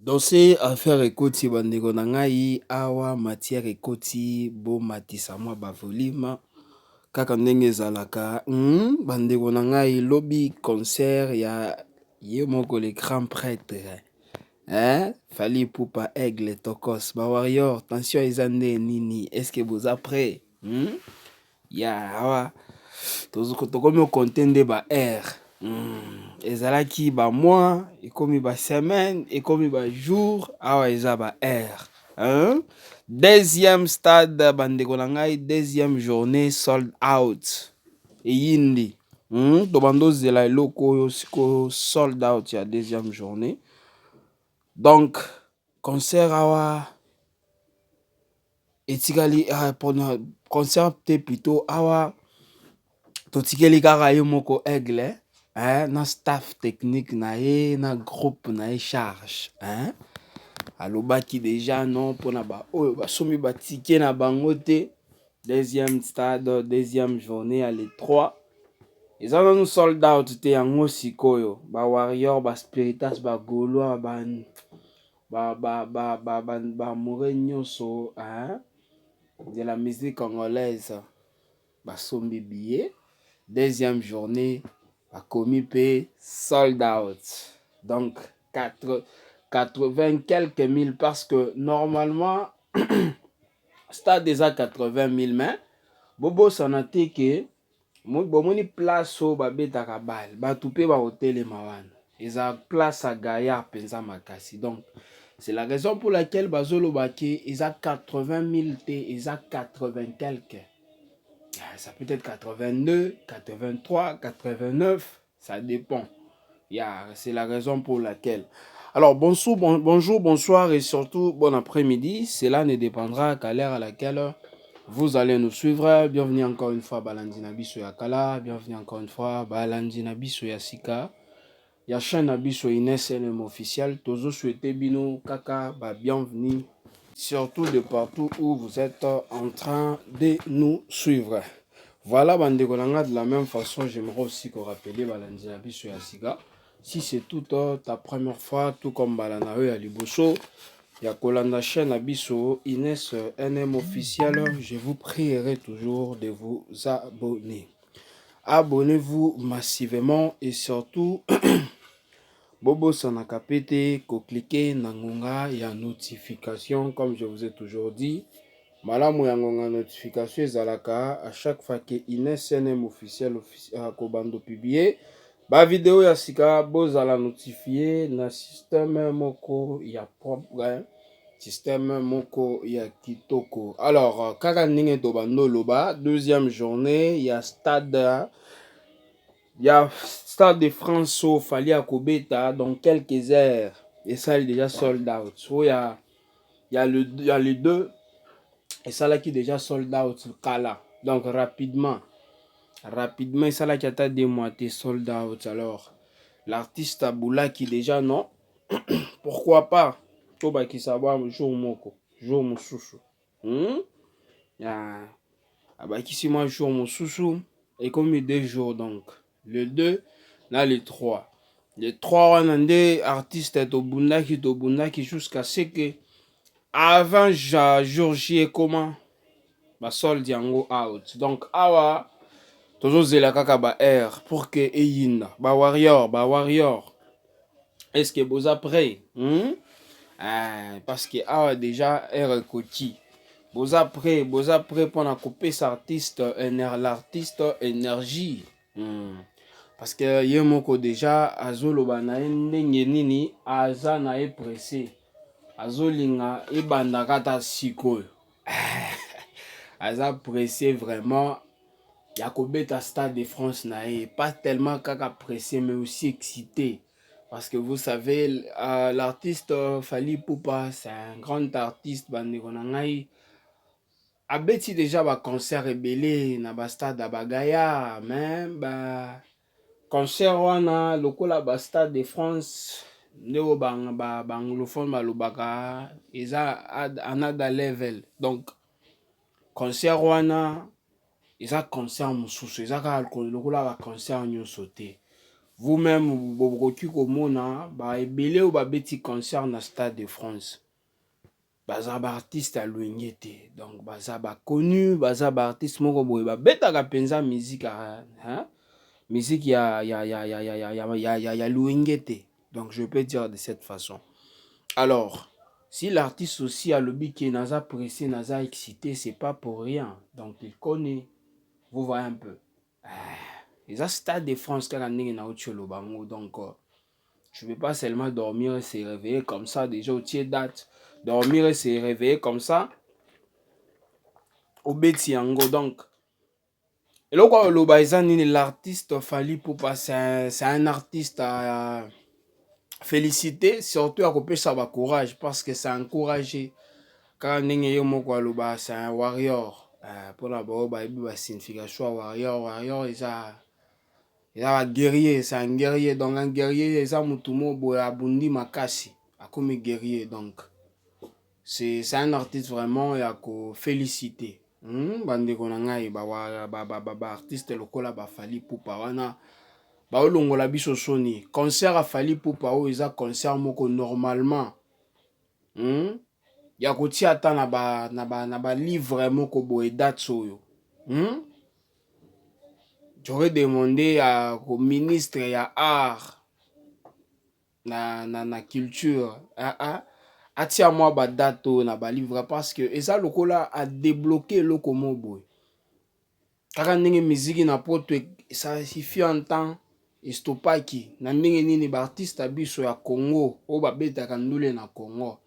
Dossier affaire ekoti bandeko na ngai awa matière ekoti bo matisa mwa ba volume kaka ndenge ezalaka bandeko na ngai lobi concert ya ye moko le grand prêtre Fally Ipupa Aigle Tokos ba warrior tension eza nde nini est-ce que boza prêt ya awa tokomi okonte nde ba air ezalaki ba mois ekomi ba semaine ekomi ba jour awa eza ba air deuxième stade bandeko na ngai deuxième journée sold out eyindi to bandozela eloko oyo sikoyo sold out ya deuxième journée. Donc concert awa etikali pona concert te plutôt awa totikeli kaka ye moko Aigle na staff technique na ye na groupe na ye charge alobaki déjà non pona ba oyo basomi batike na bango te deuxième stade deuxième journée ya le 3 eza nanu sold out te yango sikoyo ba warrior ba spiritas ba gaulois ba amoureux nyonso de la musique congolaise basombi billet deuxième journée bakomi pe sold out donc 80 quelques mille parce que normalement stade eza 80 000 mais bobosana te ke bomoni place oyo babetaka bale bato mpe bakotelema wana eza place à gaillard mpenza makasi. Donc c'est la raison pour laquelle bazoloba ke eza 80 000 te eza 80 quelques. Ça peut être 82, 83, 89, ça dépend. C'est la raison pour laquelle. Alors bonjour, bonsoir et surtout bon après-midi. Cela ne dépendra qu'à l'heure à laquelle vous allez nous suivre. Bienvenue encore une fois Balandi Nabiso Yakala. Bienvenue encore une fois Balandi Nabiso Yasika. Ya chaîne Nabiso Ines NM officiel. Tozo souhaité bino kaka bienvenue. Surtout de partout où vous êtes en train de nous suivre. Voilà, bandeko nanga, de la même façon, j'aimerais aussi qu'on rappelle Balandi Nabiso Yasika. Si c'est toute ta première fois, tout comme Balanawe ya Liboso, ya kolanda chaîne Nabiso Ines NM officiel, je vous prierai toujours de vous abonner. Abonnez-vous massivement et surtout Bobo Sanakapete, cliquez nangonga ya notification comme je vous ai toujours dit. Malamu yangonga notification ezalaka à chaque fois que Ines NM officiel kobando publier ba vidéo ya sika bozala notifié na système moko ya propre système moko ya kitoko. Alors kaka ndenge to bando loba deuxième journée ya stade de France au Fally Akobeta dans quelques heures et ça est déjà sold out. So il y a les deux et ça là qui est déjà sold out kala. Donc rapidement et ça là qui a des mois sold out. Alors l'artiste Aboula qui déjà non pourquoi pas toba qui savoir jour moko jour mususu abaki si moi jour mususu et comme 2 jours donc le 2 là le 3 on a des artistes tobundaki jusqu'à ce que avant jour J et comment ba solde yango out. Donc awa tozozela kaka ba air pour que eyinda ba warrior est-ce que vous êtes prêts parce que awa déjà air ekoti vous êtes prêts pour na couper cet artiste l'artiste énergie parce que ye moko déjà azoloba na ndenge nini aza na e pressé azolinga ebanda kata sikoyo aza pressé vraiment ya kobeta stade de France na pas tellement kaka pressé mais aussi excité parce que vous savez l'artiste Fally Ipupa c'est un grand artiste bandeko na ngai abeti déjà ba concert ebele na ba stade ya bagaya même ba concert wana lokola ba stade de France ndeko ba anglophone balobaka eza another level. Donc concert wana eza concert mosusu eza kaka lokola ba concert nyonso te vous-même bokoki komona ba ebele ou ba beti concert na Stade de France. Baza ba artiste à Louingete. Donc baza ba connu, baza ba artiste moko boye ba betaka penza musique hein? Musique ya Louingete. Donc je peux dire de cette façon. Alors, si l'artiste aussi a le but qui est naza pressé, naza excité, c'est pas pour rien. Donc il connaît. Vous voyez un peu. Les Stade de France, donc je ne vais pas seulement dormir et se réveiller comme ça, déjà au tiers date. Dormir et se réveiller comme ça. Au Betiango, donc. Et là, quoi, l'artiste Fally Ipupa, c'est un artiste à féliciter, surtout à couper ça va courage, parce que c'est encouragé. Quand c'est un warrior. Pour la signification warrior, il a un guerrier, c'est un guerrier. Donc un guerrier, il a abundi makasi. Comme guerrier, donc. C'est un artiste vraiment, il a félicité. Bande konangai artiste lokola ba Fally Ipupa wana ba olongola biso soni. Concert à Fally Ipupa o eza concert moko normalement. Ya kotia ata na ba livre moko boye date oyo. J'aurais demandé au ministre ya art na culture atia moi ba date na ba livre parce que eza lokola a débloquer loko moboy. Kaka ndenge musique na poto ça suffit en temps estopaki na ndenge nini ba artiste abiso ya Congo o ba betaka ndule na Congo.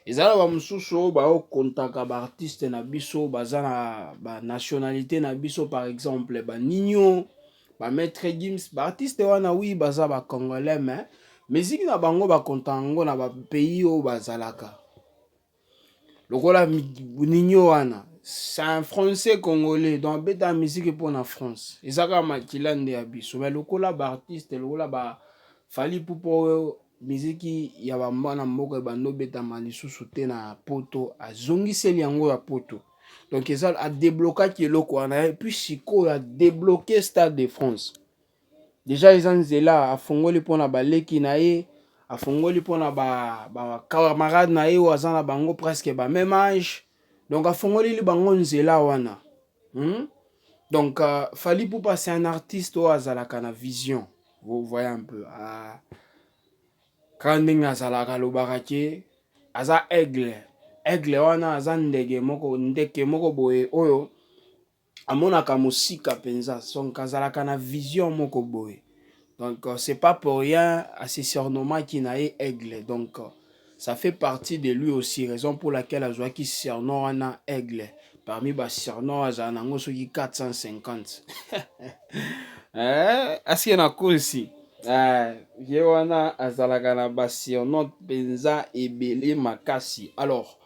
Ezala ba mususu ba o kontaka ba artiste na biso baza na ba nationalité na biso par exemple ba Nino ba Maître Gims ba artiste wana oui baza ba congolais mais musique na bango ba kontango na ba pays o bazalaka. Lokola Nino wana c'est un français congolais donc beta musique pour la France. Ezaka makilande ya biso mais lokola ba artiste lokola ba Fally Ipupa miziki ya bamwana moko bando beta malisusu te na poto azongiseli yango ya poto. Donc ça a débloqué eloko wana et puis siko a débloqué Stade de France. Déjà ils ont zela afongoli pona baleki na ye, afongoli pona ba camarade na ye wazana bango presque ba même âge. Donc afongoli li bango nzela wana. Donc Fally Ipupa c'est un artiste au azalaka na vision. Vous voyez un peu quand ndenge azalaka lobaka ke aza aigle wana aza ndeke moko boye oyo amonaka mosika penza donc azalaka na vision moko boye. Donc c'est pas pour rien à ce surnommant qui na aigle. Donc ça fait partie de lui aussi, raison pour laquelle azwaki surnom wana aigle. Parmi bas surnoms azala nango soki 450. Asie na kursi ye wana azalaka na basurnom penza ebele makasi. Alors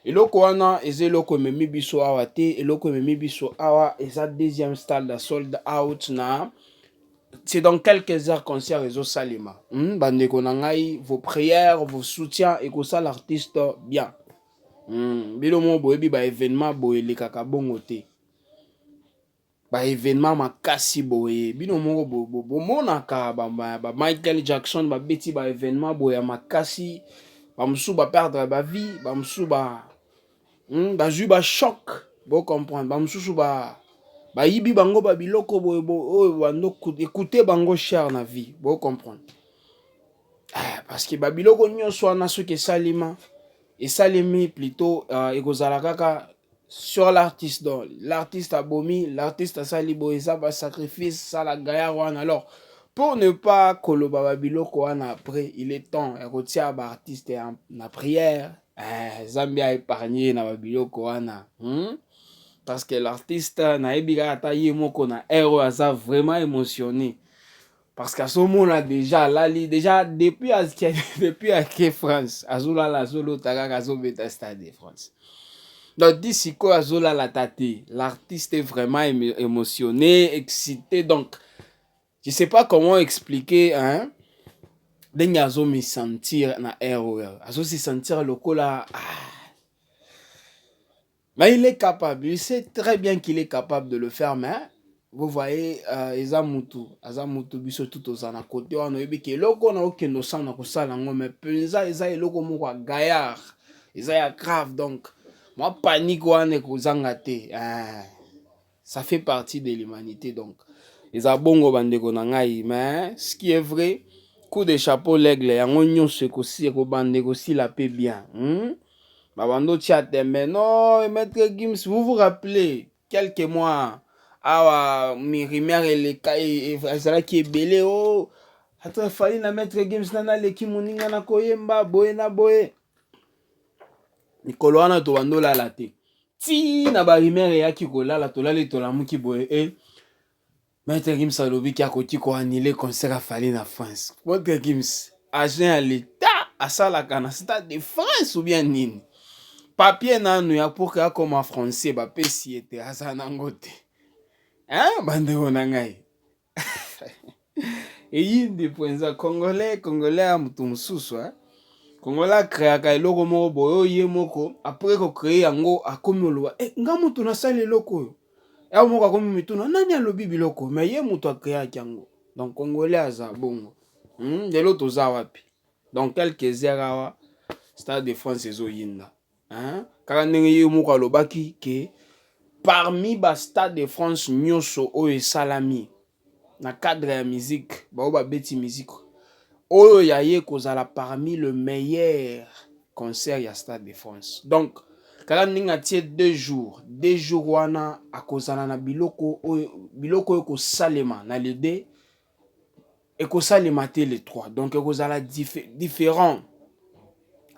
eloko wana eza eloko ememi biso awa te, eloko ememi biso awa eza deuxième stade de sold out na c'est dans quelques heures concert ezo salema. Bandeko na ngai, vos prières, vos soutiens et que ça l'artiste bien. Bino mo boyebi ba événement boye lekaka bongo te. Ba événement makasi boye bino moko bomonaka ba Michael Jackson ba beti ba événement boye makasi ba musu ba perdre ba vie ba musu ba ju ba choc bo comprendre ba musu ba yibi bango ba biloko boye oyo bando écouter bango cher na vie bo comprendre parce que ba biloko nyonso wana soki esalima esalemi plutôt ekozala kaka sur l'artiste. Donc l'artiste a bomi, l'artiste a sali boeza ba sacrifice ça la gaillard wana. Alors pour ne pas koloba babiloko wana après il est temps ya kotia ba artiste na prière Zambia épargné na babiloko wana parce que l'artiste na ebika ata ye moko na héros aza vraiment émotionné parce qu'à ce moment-là déjà déjà depuis à France azula la solo tagaka zo beta Stade de France. Donc d'ici quoi Zola la tâté, l'artiste est vraiment émotionné, excité. Donc je sais pas comment expliquer Denga azo me sentir na héros, azo se sentir lokola mais il est capable, il sait très bien qu'il est capable de le faire mais vous voyez, eza mutu biso tout ozana côté wana oyebi ke eloko na okendo sana kosala yango mais penza eza eloko moko ya gaillard eza ya grave donc moi panique wana ekozanga te ça fait partie de l'humanité donc eza bongo bandeko na ngai mais ce qui est vrai coup de chapeau l'aigle yango nyonso ekobanda ekosila pe bien babando tia tembe non maître Gims vous vous rappelez quelques mois awa mirimer eleka ezalaki ebele o ata efali na maître Gims nana aleki moninga na koyemba boye na boye mikolo wana tobanda olala te ti na barimer eyaki kolala tolali tolamuki boye maître Gims alobi ki akoki koanile concert afali na France. Maître Gims agent ya l'état asalaka na stade de France ou bien nini papier nanu ya pour que akoma français bapesi ete aza nango te bandeko na ngai eyinde mpenza congolais ya mutu mosusu congolais akreaka eloko moko boye oye moko apres kocreye yango akomi oloba nga mutu nasali eloko oyo ya moko akomi mituna nani alobi biloko mais ye mutu akreaki yango donc congolais aza bongo lelo toza wapi donc quelques heures awa stade de France ezoyinda kaka ndenge ye moko alobaki ke parmi ba stade de France nyonso oyo esalami na cadre ya musique bao babeti musique oyo ya ye kozala parmi le meilleur concert ya stade de France donc kaka ndenge atie 2 jours wana akozala na biloko oyo kosalema na le 2 ekosalema te le 3 donc ekozala différent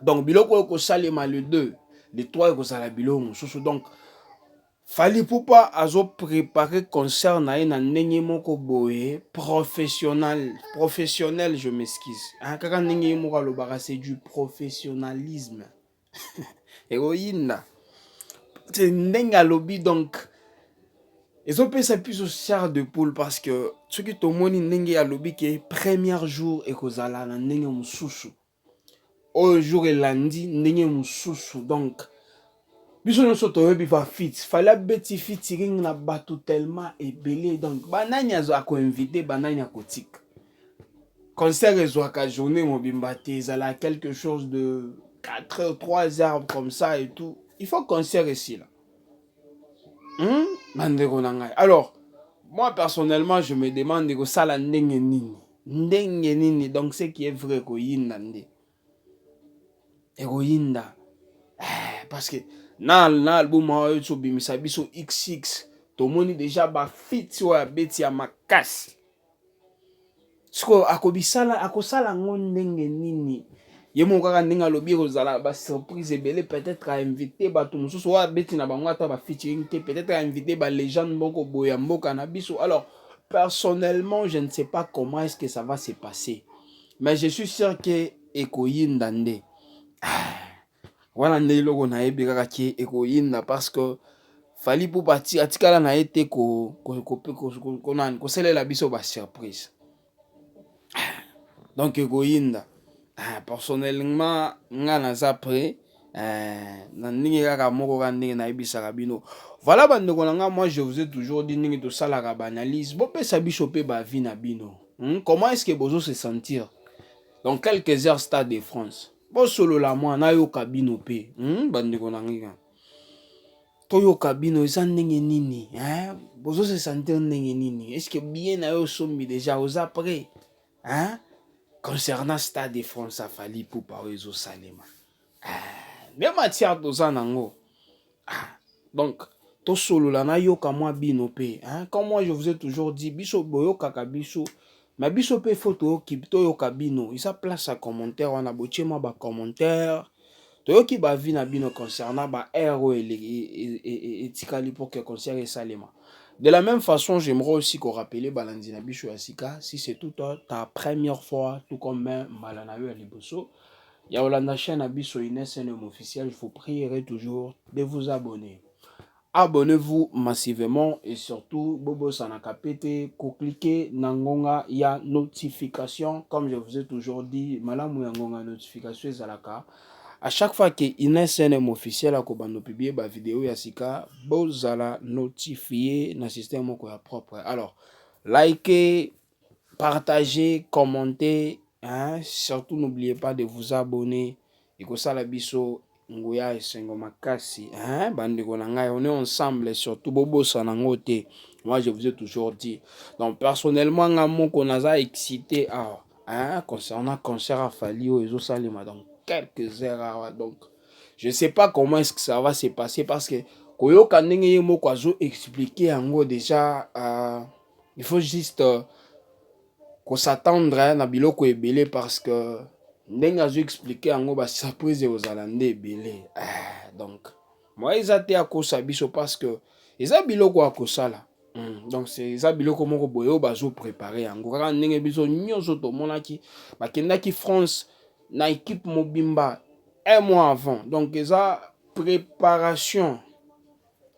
donc biloko oyo kosalema le 2 le 3 ekozala biloko mosusu donc Fally Ipupa azo préparer concert na ye na ndenge moko boye professionnel je m'excuse kaka ndenge moko alobaka c'est du professionnalisme egoyinda c'est ndenge alobi donc ezopesa biso chair de poule parce que soki tomoni ndenge alobi ke premier jour ekozala na ndenge mosusu oyo jour elandi ndenge mosusu donc biso nyonso toyebi va fit fallait beti featuring na bato tellement ebele donc banani akoinvite banani akotika concert ezwaka journée mobimba te ezala quelque chose de 4 heures 3 heures comme ça et tout il faut concert ici là bandeko na ngai alors moi personnellement je me demande kosala ndenge nini donc ce qui est vrai koyinda nde ekoyinda parce que na album oyo tobimisa biso XX tomoni déjà bafiti oyo abeti ya makasi siko akosala ngo ndenge nini ye moko kaka ndenge alobi ekozala basurprise ebele peut-être ainvité bato mosusu oyo abeti na bango ata bafeaturing te peut-être ainvité balégende moko boya mboka na biso alors personnellement je ne sais pas comment est-ce que ça va se passer mais je suis sûr que ekoyinda nde wana nde eloko nayebi kaka ke ekoyinda parce que Fally Ipupa atikala na ye te kosalela biso basurprise donc ekoyinda personnellement nga naza prêt na ndenge kaka moko ka ndenge nayebisaka bino voilà bandeko na nga moi je vous ai toujours dit ndenge tosalaka baanalyse bopesa biso mpe bavi na bino comment est-ce que bozo se sentir dans quelques heures stade de France bosolola mwa nayoka bino mpe bandeko na ngai toyoka bino eza ndenge nini bozo se sentir ndenge nini est-ce que bien na yo sombi déjà oza prêt concernant stade de France a Fally Ipupa oyo ezosalema nde matière toza nango donc tosolola nayoka mwa bino mpe comme moi je vous ai toujours dit biso boyokaka biso mais biso mpe fo toyoka bino eza place à commentaire wana botie mwa bacommentaire toyoki bavi na bino concernant baere oyo etikali pour que concert esalema. De la même façon, j'aimerais aussi qu'on rappelle Balandina Bicho Asika, si c'est tout ta première fois, tout comme Malanayo à Liboso, Yaolanda chaîne Abisso Inès officiel, je vous prierai toujours de vous abonner. Abonnez-vous massivement et surtout, Bobo Sanakapete, cliquez Nangonga, il y a notification, comme je vous ai toujours dit, Malamu Yangonga notification Zalaka. à chaque fois que INSNM officiel a publié ba vidéo ya sika bozala notifié na système moko ya propre. Alors likez, partagez, commentez, hein? Surtout n'oubliez pas de vous abonner. Et que ça la biso ngoya esengo makasi, hein? Bande ko na ngai, on est ensemble, surtout bobo sanangote. Moi je vous ai toujours dit. Donc personnellement ngamo ko naza excité hein, concernant concert à Falio et Zosalima dans quelques heures. Donc je sais pas comment est-ce que ça va se passer parce que koyoka ndenge moko azo expliquer yango déjà il faut juste qu'on s'attendre na biloko ebele parce que ndenge azo expliquer yango ba surprise aux Hollandais ebele. Donc moi eza te akosa biso parce que eza biloko akosala. Donc c'est eza biloko moko boyo bazo préparer yango kaka ndenge biso nyonso tomonaki bakendaki France na équipe mobimba un mois avant. Donc eza préparation.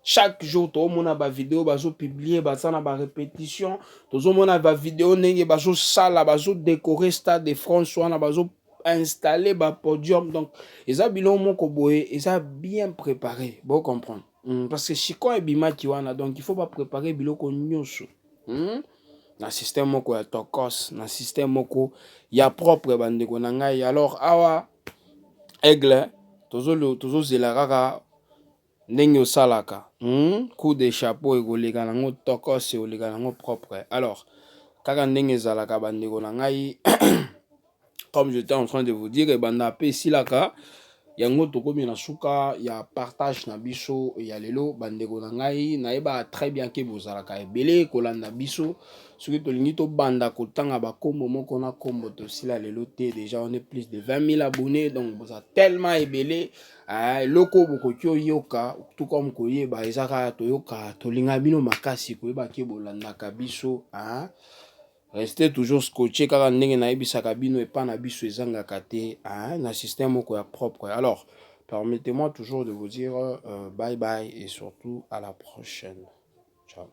Chaque jour, tout le monde a des vidéos, bazo publier, bazo na ba répétition, tout le monde a des vidéos nenge bazo sala, bazo décorer stade de France, soit na bazo installer ba podium. Donc, eza biloko moko boye, eza bien préparé, bon comprendre. Parce que chiko e bima kiwana, donc il faut pas préparer biloko nyonso. Na système moko ya tokos, na système moko ya propre bandeko na ngai. Alors awa aigle, tozo zela kaka ndenge osalaka coup de chapeau ekoleka nango tokos ekoleka nango propre. Alors kaka ndenge ezalaka bandeko na ngai comme j'étais en train de vous dire ebanda pe esilaka yango tokomi na suka ya partage na biso ya lelo bandeko na ngai nayeba très bien ke bozalaka ebele kolanda biso soki tolingi tobanda kotanga bakombo moko na kombo tosila lelo te déjà on est plus de 20 000 abonnés donc boza tellement ebele loko bokoki oyoka tout comme koyeba eza kaka toyoka tolinga bino makasi koyeba ke bolandaka biso restez toujours scotché kaka ndenge nayebisaka bino epa na biso ezangaka te na système moko ya propre. Alors permettez-moi toujours de vous dire bye bye et surtout à la prochaine. Ciao.